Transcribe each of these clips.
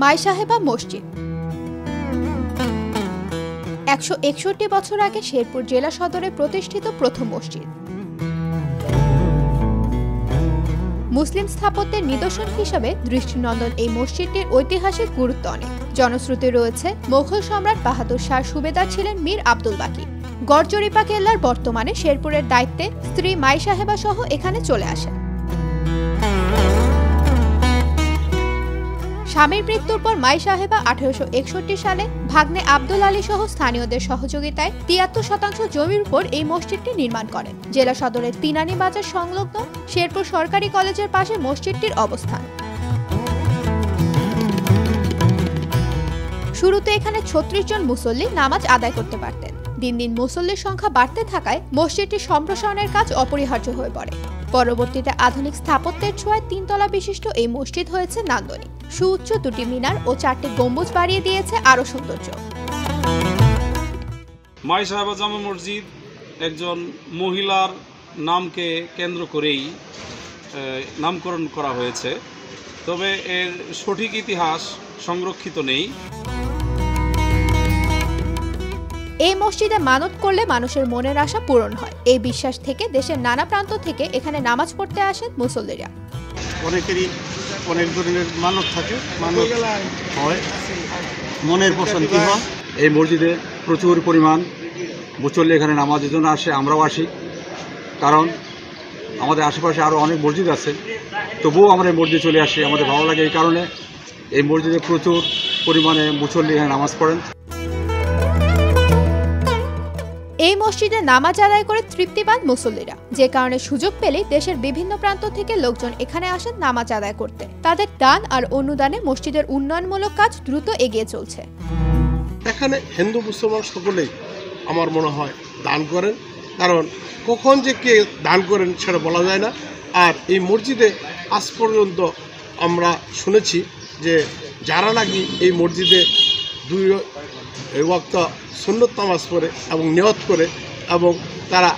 মাই সাহেবা মসজিদ ১৬১ বছর আগে শেরপুর জেলা সদরে প্রতিষ্ঠিত প্রথম মসজিদ। মুসলিম স্থাপত্যের নিদর্শন হিসেবে দৃষ্টিনন্দন এই মসজিদটির ঐতিহাসিক গুরুত্ব অনেক। জনশ্রুতি রয়েছে মোগল সম্রাট বাহাদুর শাহর সুবেদার ছিলেন মীর আব্দুল বাকি। গড়জরিপা কেল্লার বর্তমানে শেরপুরের দায়িত্বে স্ত্রী মাই সাহেবা সহ এখানে চলে আসেন। স্বামীর মৃত্যুর পর মাই সাহেবা ১৮৬১ সালে ভাগ্নে আব্দুল আলী সহ স্থানীয়দের সহযোগিতায় ৭৩% জমির উপর এই মসজিদটি নির্মাণ করেন। জেলা সদরের তিনানি বাজার সংলগ্ন শেরপুর সরকারি কলেজের পাশে মসজিদটির অবস্থান। শুরুতে এখানে ৩৬ জন মুসল্লি নামাজ আদায় করতে পারতেন। দিন দিন মুসল্লির সংখ্যা বাড়তে থাকায় মসজিদটির সম্প্রসারণের কাজ অপরিহার্য হয়ে পড়ে। পরবর্তীতে আধুনিক স্থাপত্যের ছোঁয়ায় ৩ তলা বিশিষ্ট এই মসজিদ হয়েছে নান্দনিক। সুউচ্চ ২টি মিনার ও ৪টি গম্বুজ বাড়িয়ে দিয়েছে আরও সৌন্দর্য। মাই সাহেবা জামে মসজিদ একজন মহিলার নামকে কেন্দ্র করেই নামকরণ করা হয়েছে, তবে এর সঠিক ইতিহাস সংরক্ষিত নেই। এই মসজিদে মানত করলে মানুষের মনের আশা পূরণ হয়। এই বিশ্বাস থেকে দেশের নানা প্রান্ত থেকে এখানে নামাজ পড়তে আসেন মুসল্লিরা। অনেকেরই অনেক ধরনের মানত থাকে, মানত হয়, মনের প্রশান্তি হয়। এই মসজিদে প্রচুর পরিমাণ মুসল্লি এখানে নামাজের জন্য আসে, আমরাও আসি। কারণ আমাদের আশেপাশে আরও অনেক মসজিদ আছে, তবুও আমরা এই মসজিদে চলে আসি। আমাদের ভালো লাগে এই কারণে এই মসজিদে প্রচুর পরিমাণে মুসল্লি এখানে নামাজ পড়েন। এই মসজিদে নামাজ আদায় করে তৃপ্তি পান মুসল্লিরা, যে কারণে সুযোগ পেলেই দেশের বিভিন্ন প্রান্ত থেকে লোকজন এখানে আসেন নামাজ আদায় করতে। তাদের দান আর অনুদানে মসজিদের উন্নয়নমূলক কাজ দ্রুত এগিয়ে চলছে। এখানে হিন্দু মুসলমান সকলেই আমার মনে হয় দান করেন, কারণ কখন যে কে দান করেন সেটা বলা যায় না। আর এই মসজিদে আজ পর্যন্ত আমরা শুনেছি যে যারা নাকি এই মসজিদে 2 ওয়াক্ত সুন্নত নামাজ পড়ে এবং নিয়ত করে, এবং তারা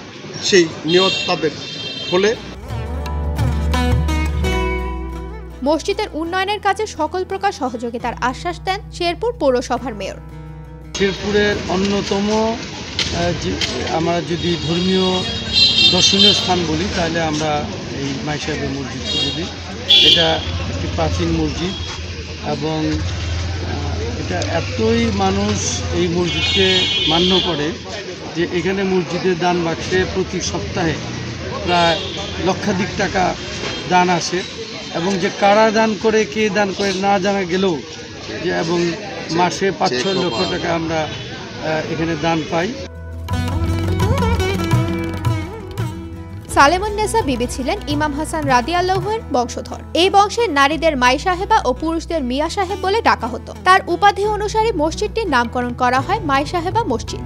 সেই নিয়ত তাদের ফলে। মসজিদের উন্নয়নের কাজে সকল প্রকার সহযোগিতার আশ্বাস দেন শেরপুর পৌরসভার মেয়র। শেরপুরের অন্যতম আমরা যদি ধর্মীয় দর্শনীয় স্থান বলি তাহলে আমরা এই মাই সাহেবের মসজিদকে বলি। এটা একটি প্রাচীন মসজিদ এবং এটা এতই মানুষ এই মসজিদকে মান্য করে যে এখানে মসজিদের দান বাক্সে প্রতি সপ্তাহে প্রায় লক্ষাধিক টাকা দান আসে, এবং যে কারা দান করে কে দান করে না জানা গেলেও যে এবং মাসে ৫-৬ লক্ষ টাকা আমরা এখানে দান পাই। সালেমুন্নেসা বিবি ছিলেন ইমাম হাসান রাদিয়াল্লাহু আনহু বংশধর। এই বংশের নারীদের মাই সাহেবা ও পুরুষদের মিয়া সাহেব বলে ডাকা হতো। তার উপাধি অনুসারে মসজিদটির নামকরণ করা হয় মাই সাহেবা মসজিদ।